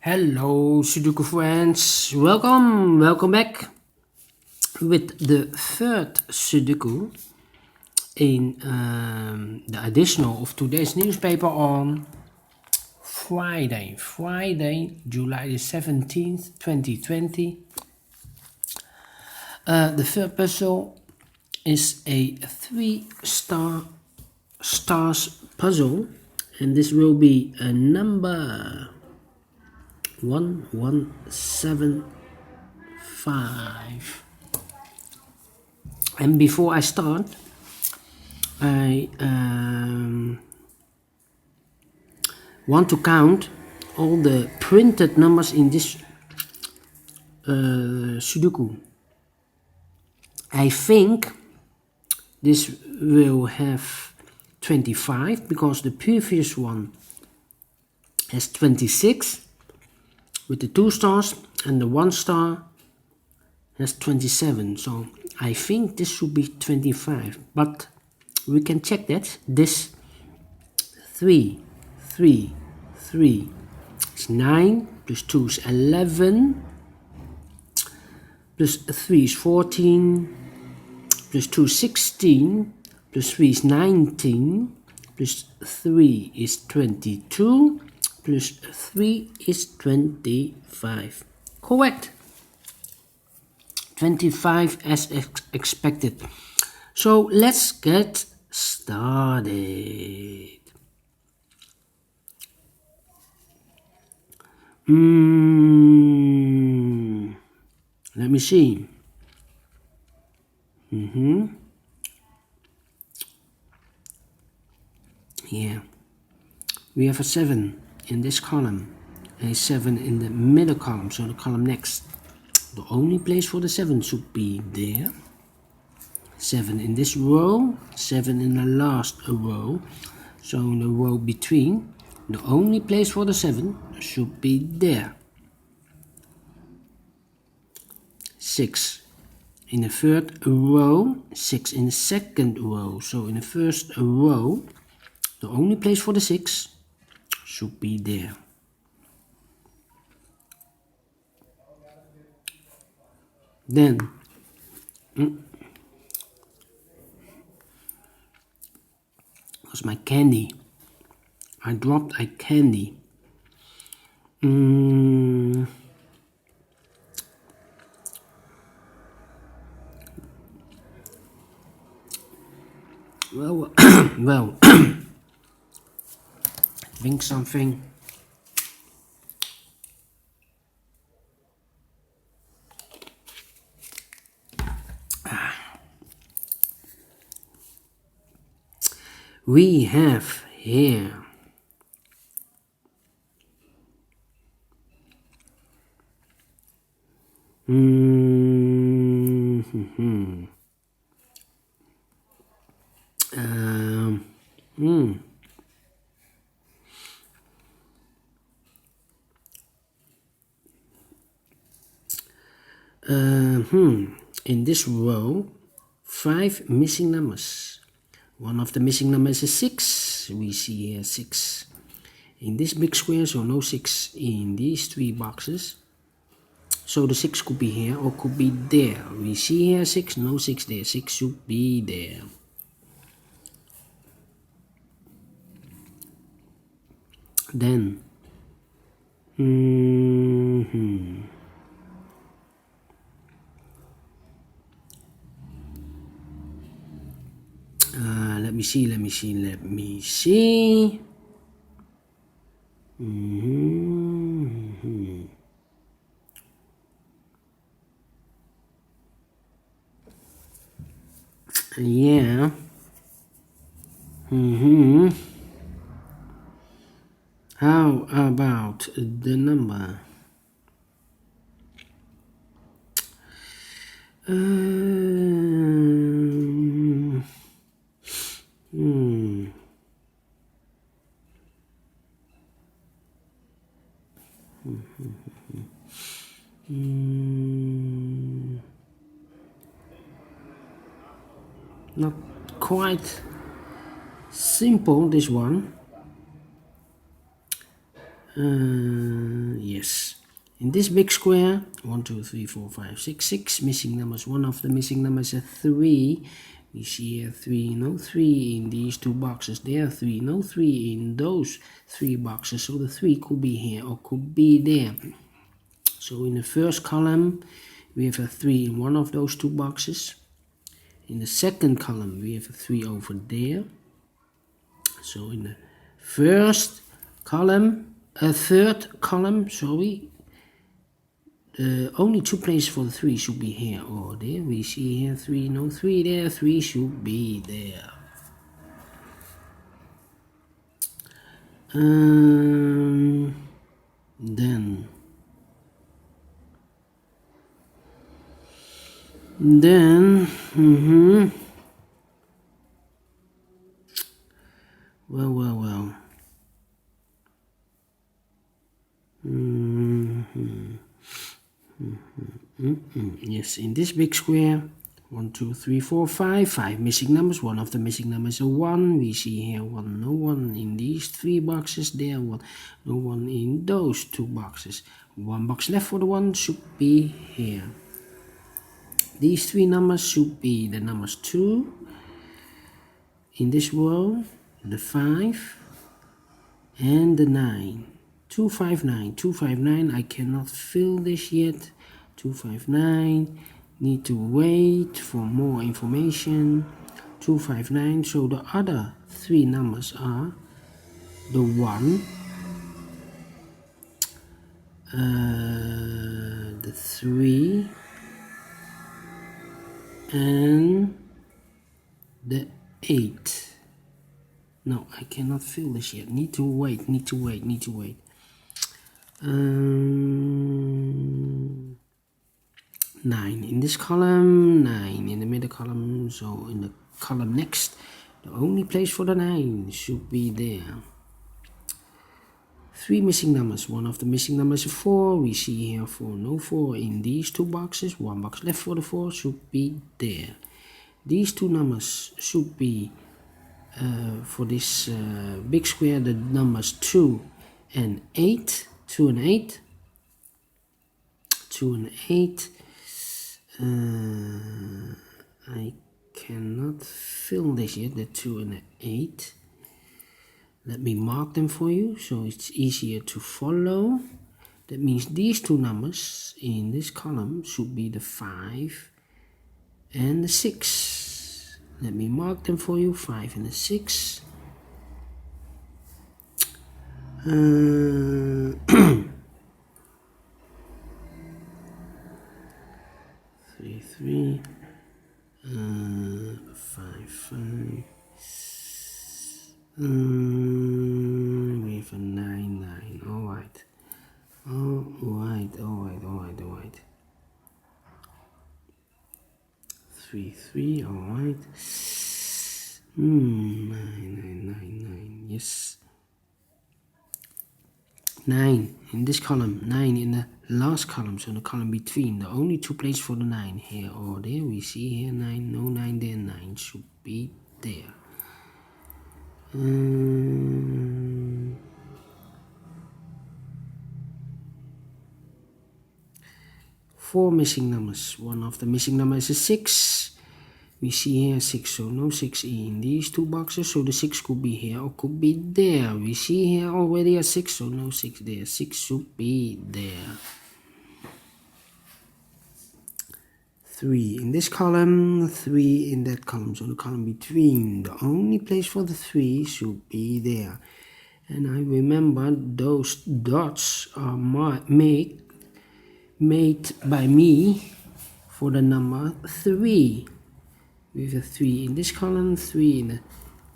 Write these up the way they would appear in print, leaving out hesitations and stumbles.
Hello Sudoku friends, welcome back with the third Sudoku in the additional of today's newspaper on Friday, July the 17th, 2020. The third puzzle is a stars puzzle, and this will be a number 1175. And before I start, I want to count all the printed numbers in this Sudoku. I think this will have 25 because the previous one has 26 with the 2 stars, and the 1 star has 27. So I think this should be 25, but we can check that. This 3 is 9, plus 2 is 11, plus 3 is 14, plus 2 is 16, plus 3 is 19, plus 3 is 22, plus 3 is 25. Correct. 25 as expected. So let's get started. Let me see. Yeah, we have a 7 in this column, a 7 in the middle column, so the column next. The only place for the 7 should be there. 7 in this row, 7 in the last row, so in the row between, the only place for the 7 should be there. 6 in the third row, 6 in the second row, so in the first row, the only place for the 6 should be there. Then was my candy. I dropped a candy. Well, think something. We have here in this row 5 missing numbers. One of the missing numbers is 6. We see here 6 in this big square, so no 6 in these 3 boxes. So the 6 could be here or could be there. We see here 6, no 6 there. 6 should be there. Then let me see. Yeah. How about the number? Not quite simple, this one. Yes. figures. In this big square, 1, 2, 3, 4, 5, 6, 6 missing numbers. One of the missing numbers is 3. We see here 3, no 3 in these two boxes. There 3, no 3 in those 3 boxes. So the 3 could be here or could be there. So in the first column, we have a 3 in one of those 2 boxes. In the second column, we have a 3 over there. So in the first column, third column, sorry, only 2 places for the 3 should be here or there. We see here 3, no 3 there, 3 should be there. Then well. Yes, in this big square, 1, 2, 3, 4, 5, 5 missing numbers. One of the missing numbers is a 1. We see here 1, no 1 in these 3 boxes. There 1, no 1 in those 2 boxes. 1 box left for the 1 should be here. These 3 numbers should be the numbers 2 in this row, the 5 and the 9. 259, 259, I cannot fill this yet. 259, need to wait for more information. 259, so the other 3 numbers are the 1, the 3, and the 8. No, I cannot fill this yet. Need to wait. 9 in this column, 9 in the middle column, so in the column next, the only place for the 9 should be there. 3 missing numbers. One of the missing numbers is 4. We see here 4, no 4 in these 2 boxes. 1 box left for the 4 should be there. These 2 numbers should be, for this big square, the numbers 2 and 8. 2 and 8. 2 and 8. I cannot fill this yet, the 2 and the 8. Let me mark them for you so it's easier to follow. That means these 2 numbers in this column should be the 5 and the 6. Let me mark them for you, 5 and the 6. 3, 3, 5, 5. We have a 9, 9. Alright. 3, 3. Alright. 9, 9. Yes. 9 in this column, 9 in the last column, so the column between. The only 2 places for the 9 here or there. We see here 9, no 9 there, 9 should be there. 4 missing numbers. One of the missing numbers is 6. We see here 6, so no 6 in these 2 boxes, so the 6 could be here or could be there. We see here already a 6, so no 6 there. 6 should be there. 3 in this column, 3 in that column, so the column between. The only place for the 3 should be there. And I remember those dots are made by me for the number 3. We have a 3 in this column, 3 in the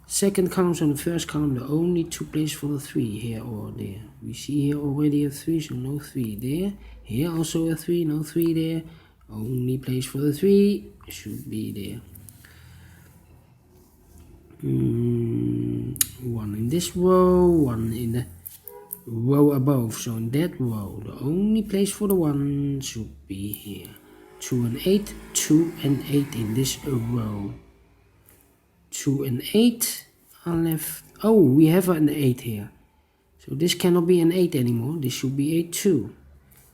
second column, so in the first column, the only 2 places for the 3 here or there. We see here already a 3, so no 3 there. Here also a 3, no 3 there. Only place for the 3 should be there. 1 in this row, 1 in the row above. So in that row, the only place for the 1 should be here. 2 and 8, 2 and 8 in this row. 2 and 8 are left. Oh, we have an 8 here. So this cannot be an 8 anymore. This should be a 2.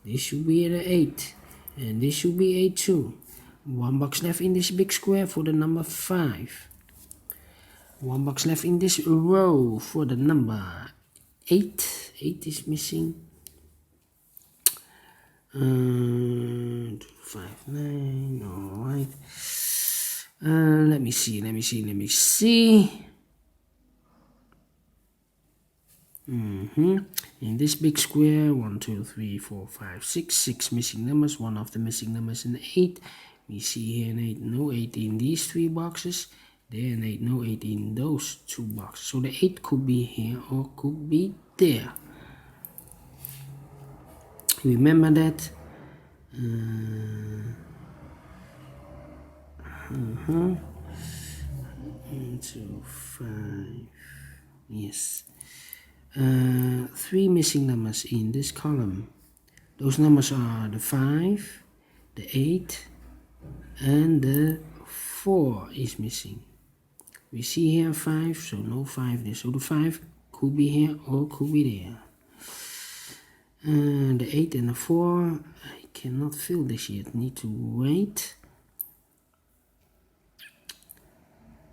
This should be the 8. And this should be 8 too. 1 box left in this big square for the number 5. 1 box left in this row for the number 8. 8 is missing. 2, 5, 9. Alright. Let me see. In this big square, 1, 2, 3, 4, 5, 6. 6 missing numbers. One of the missing numbers is 8. We see here an 8, no 8 in these 3 boxes. There an 8, no 8 in those 2 boxes. So the 8 could be here or could be there. Remember that. 1, 2, 5. Yes. 3 missing numbers in this column. Those numbers are the 5, the 8, and the 4 is missing. We see here 5, so no 5 there. So the 5 could be here or could be there. The 8 and the 4, I cannot fill this yet. Need to wait.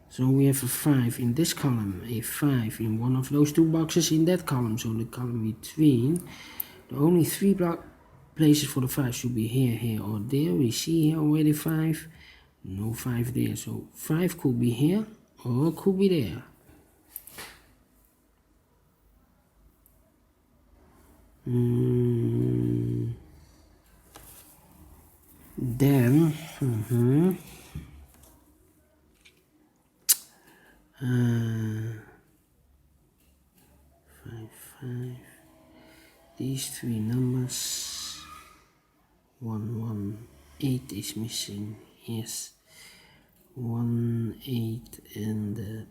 So we have a 5 in this column, a 5 in one of those 2 boxes in that column. So the column between, the only 3 places for the 5 should be here, here, or there. We see here already 5, no 5 there. So 5 could be here or could be there. Then 5, 5. These 3 numbers, 1, 1, 8 is missing. Yes, 1, 8, and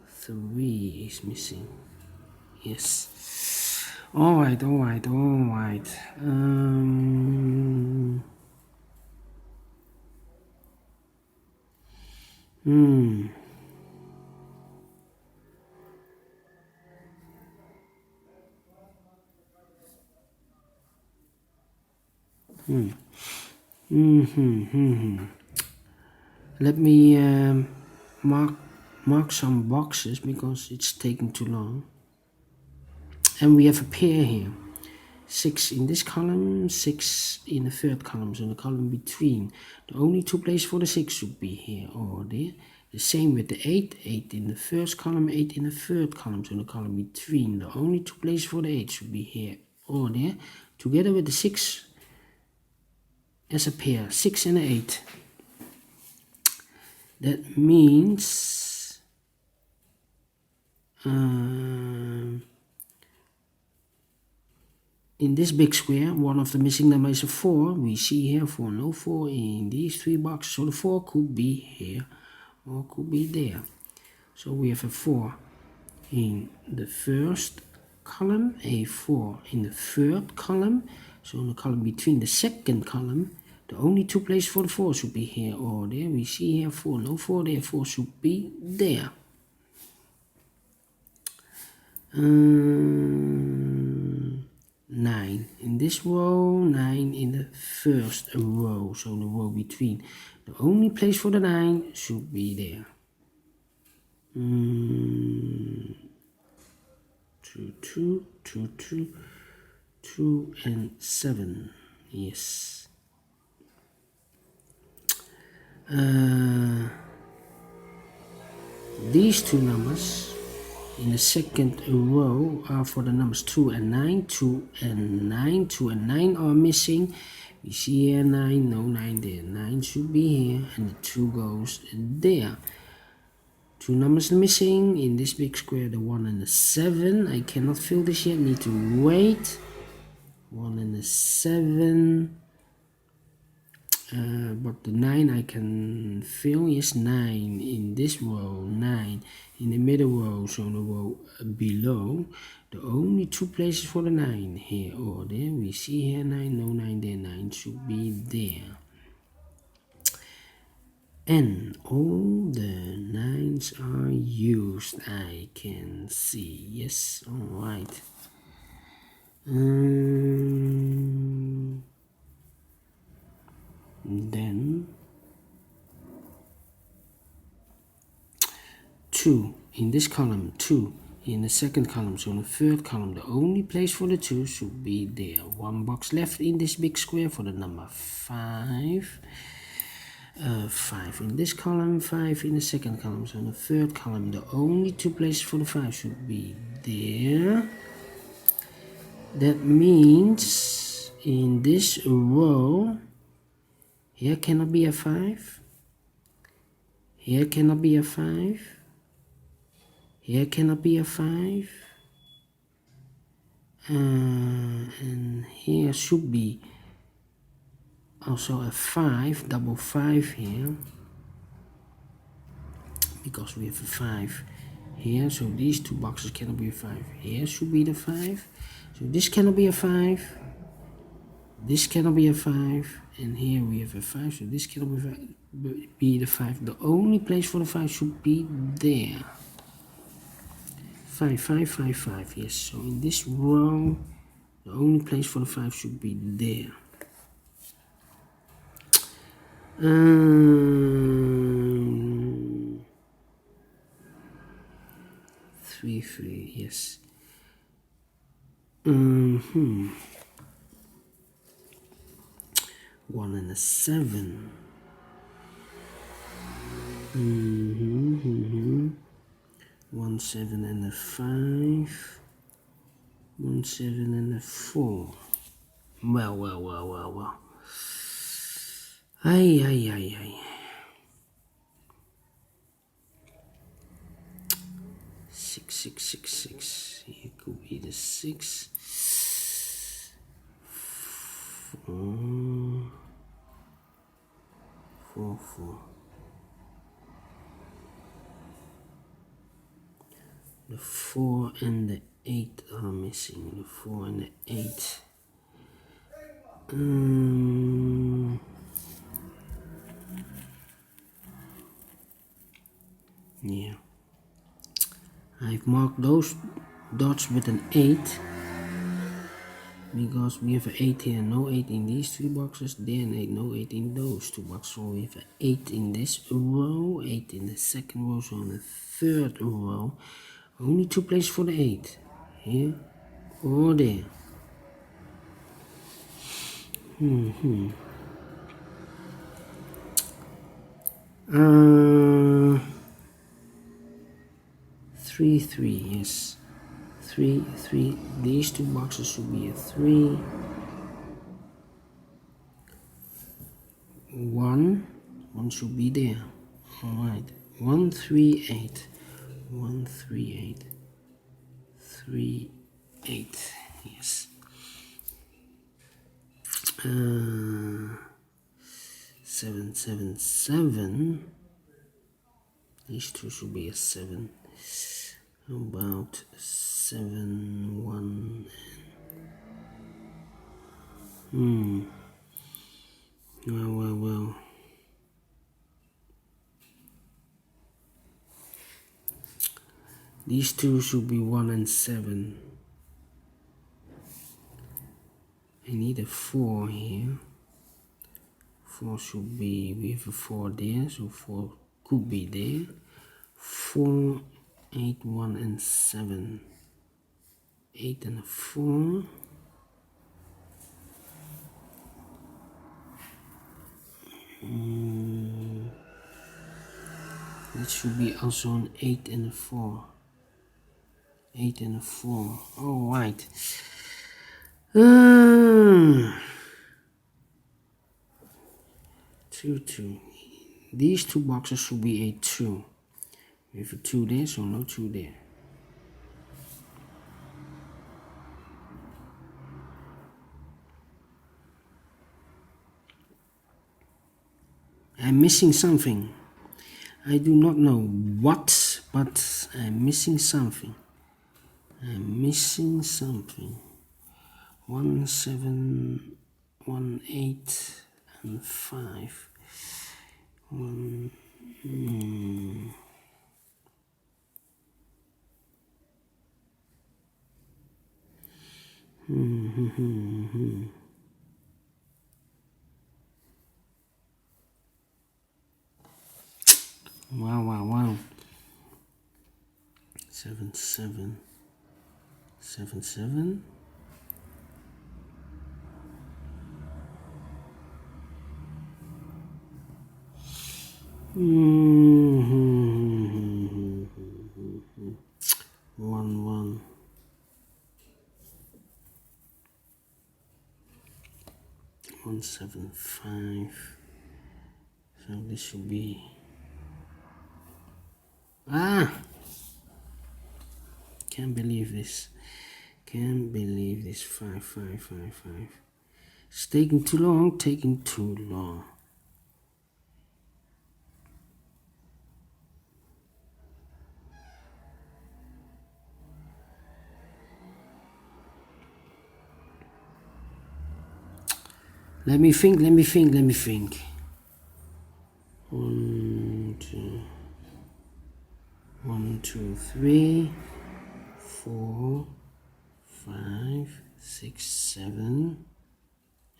3 is missing. Yes. All right. Let me mark some boxes because it's taking too long. And we have a pair here. 6 in this column, 6 in the 3rd column, so the column between. The only 2 places for the 6 should be here or there. The same with the 8, 8 in the 1st column, 8 in the 3rd column, so the column between. The only 2 places for the 8 should be here or there, together with the 6 as a pair, 6 and 8. That means in this big square, one of the missing numbers is a 4. We see here 4, no 4 in these 3 boxes. So the 4 could be here or could be there. So we have a 4 in the 1st column, a 4 in the 3rd column. So in the column between the 2nd column, the only 2 places for the 4 should be here or there. We see here 4, no 4 there, 4 should be there. 9 in this row, 9 in the 1st row, so the row between. The only place for the 9 should be there. 2, 2, 2, 2, 2, and 7. Yes. These 2 numbers in the 2nd row are for the numbers 2 and 9. 2 and 9. 2 and 9 are missing. We see here 9, no 9 there. 9 should be here, and the 2 goes there. 2 numbers missing in this big square, the 1 and the 7. I cannot fill this yet, need to wait. 1 and the 7. But the 9 I can fill. Yes, 9 in this row, 9 in the middle row, so the row below. The only 2 places for the 9, here or there. We see here 9, no 9 there, 9 should be there. And all the 9s are used, I can see. Yes, alright. 2 in this column, 2 in the second column, so in the third column the only place for the 2 should be there. One box left in this big square for the number 5. 5 in this column, 5 in the second column, so in the third column the only 2 places for the 5 should be there. That means in this row here cannot be a 5, here cannot be a 5, here cannot be a 5, and here should be also a 5, double 5 here, because we have a 5 here, so these 2 boxes cannot be a 5. Here should be the 5, so this cannot be a 5, this cannot be a 5, and here we have a 5, so this cannot be the 5. The only place for the 5 should be there. 5, 5, 5, 5, yes, so in this row the only place for the 5 should be there. 3, 3, yes. 1 and a 7. 1, 7 and a 5. 1, 7 and a 4. Well. Ay. 6, 6, 6, 6. Here could be the 6. 4, 4, 4. The 4 and the 8 are missing. The 4 and the 8. Yeah. I've marked those dots with an 8 because we have an 8 here, no 8 in these 3 boxes, then 8, no 8 in those 2 boxes. So we have an 8 in this row, 8 in the second row, so in the third row, only 2 places for the 8, here or there. 3, 3, yes. 3, 3. These 2 boxes should be a 3. 1 should be there. Alright. 1, 3, 8. 1, 3, 8. 3, 8. Yes. 7, 7, 7. These 2 should be a 7. How about 7, 1, and well. These 2 should be 1 and 7. I need a 4 here. 4 should be, we have a 4 there, so 4 could be there. 4, 8, 1 and 7. 8 and a 4. It should be also an 8 and a 4. 8 and a 4. All right. 2, 2. These 2 boxes should be a 2. We have a 2 there, so no 2 there. I'm missing something. I do not know what, but I'm missing something. 1, 7, 1, 8, and 5. 1. Wow. 7 7 7 7. One 1. 1 7 5. So this should be can't believe this. Can't believe this. 5 5 5 5. It's taking too long. Taking too long. Let me think. 1 2 1 2 3 4 5 6 7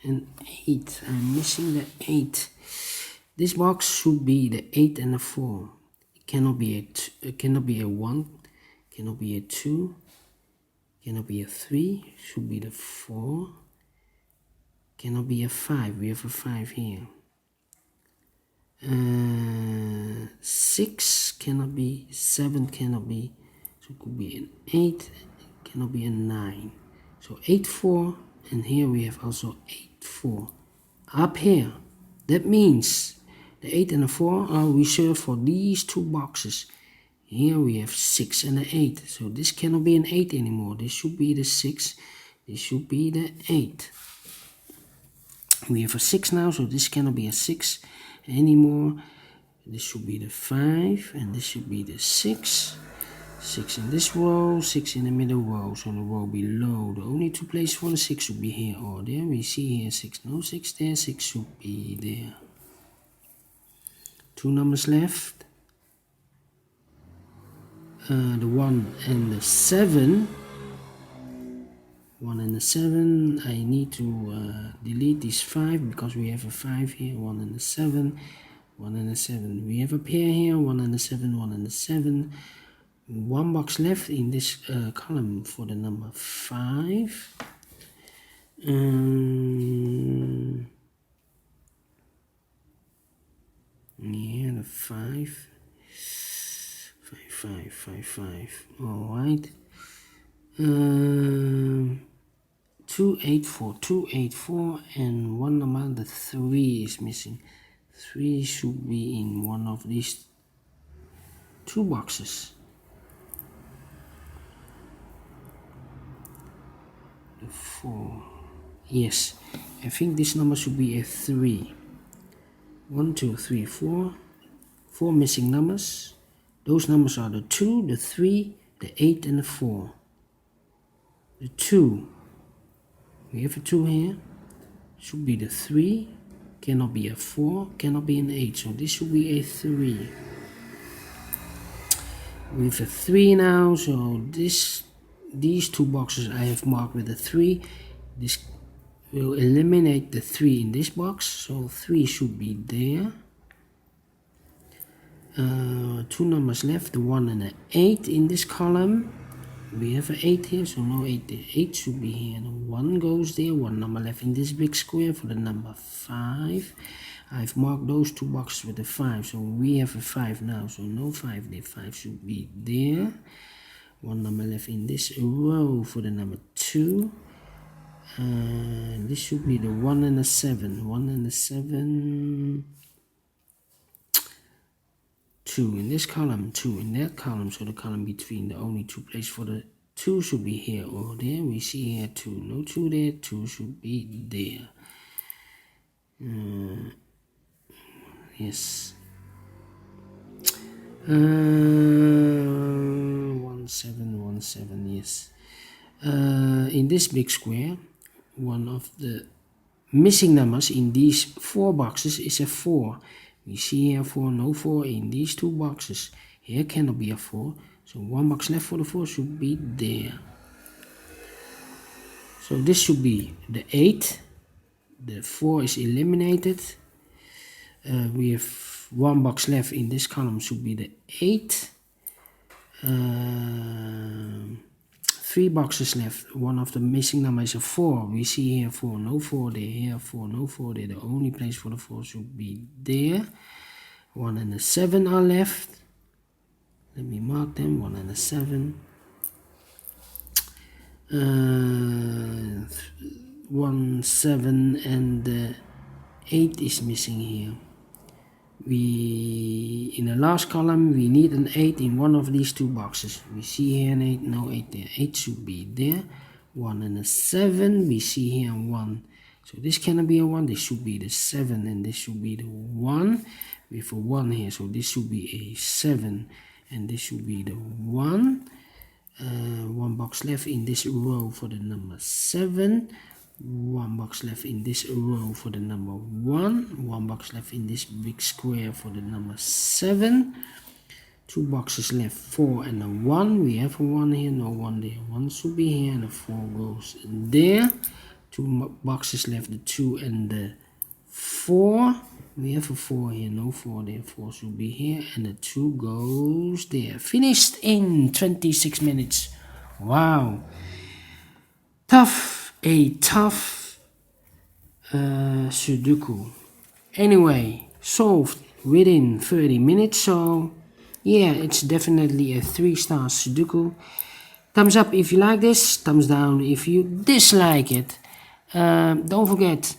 and 8. I'm missing the 8. This box should be the 8 and a 4. It cannot be it cannot be a 1. Cannot be a 2. Cannot be a 3. Should be the 4. Cannot be a 5. We have a 5 here. 6 cannot be. 7 cannot be. So it could be an 8. Cannot be a 9. So 8 4. And here we have also 8 4. Up here. That means the 8 and the 4 are reserved for these two boxes. Here we have 6 and an 8. So this cannot be an 8 anymore. This should be the 6. This should be the 8. We have a 6 now, so this cannot be a 6 anymore. This should be the 5, and this should be the 6. 6 in this row, 6 in the middle row. So the row below, the only two places for the 6 should be here or there. We see here 6, no 6 there, 6 should be there. 2 numbers left. The 1 and the 7. 1 and a 7. I need to delete this 5 because we have a 5 here. 1 and a 7. 1 and a 7. We have a pair here. 1 and a 7. 1 and a 7. One box left in this column for the number 5. Yeah, the 5. 5 5 5 5. All right. 2 8 4 2 8 4 and one number, the 3 is missing. 3 should be in one of these two boxes. The 4. Yes, I think this number should be a 3. 1 2 3 4. 4 missing numbers. Those numbers are the 2, the 3, the 8 and the 4. The 2, we have a 2 here, should be the 3, cannot be a 4, cannot be an 8, so this should be a 3. We have a 3 now, so these two boxes I have marked with a 3. This will eliminate the 3 in this box, so 3 should be there. 2 numbers left, the 1 and the 8 in this column. We have an 8 here, so no 8 there. 8 should be here. The 1 goes there. 1 number left in this big square for the number 5. I've marked those two boxes with a 5, so we have a 5 now, so no 5 there. 5 should be there. 1 number left in this row for the number 2. This should be the 1 and the 7. 1 and the 7. 2 in this column, 2 in that column, so the column between the only two places for the 2 should be here or there. We see here 2, no 2 there, 2 should be there. Yes. 1 7 1 7, yes. In this big square, one of the missing numbers in these 4 boxes is a 4. We see here 4, no 4 in these 2 boxes. Here cannot be a 4, so 1 box left for the 4 should be there. So this should be the 8. The 4 is eliminated. We have 1 box left in this column, should be the 8. 3 boxes left. One of the missing numbers is a 4. We see here 4, no 4 there. Here 4, no 4 there. The only place for the 4 should be there. 1 and a 7 are left. Let me mark them. 1 and a 7. 1, 7 and 8 is missing here. In the last column we need an 8 in one of these 2 boxes. We see here an 8, no 8 there. 8 should be there. 1 and a 7, we see here 1. So this cannot be a 1, this should be the 7 and this should be the 1. We have a 1 here, so this should be a 7 and this should be the 1. 1 box left in this row for the number 7. 1 box left in this row for the number 1. 1 box left in this big square for the number 7. 2 boxes left, 4 and a 1. We have a 1 here, no 1 there. 1 should be here and the 4 goes there. 2 boxes left, the 2 and the 4. We have a 4 here, no 4 there. 4 should be here and the 2 goes there. Finished in 26 minutes. Wow. A tough Sudoku. Anyway, solved within 30 minutes. So yeah, it's definitely a 3-star Sudoku. Thumbs up if you like this. Thumbs down if you dislike it. Don't forget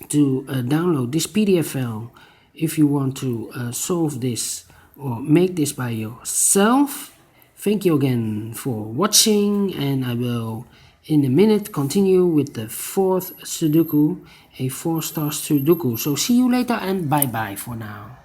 to download this PDF file if you want to solve this or make this by yourself. Thank you again for watching, and I will in a minute continue with the 4th Sudoku, a 4-star Sudoku. So see you later and bye bye for now.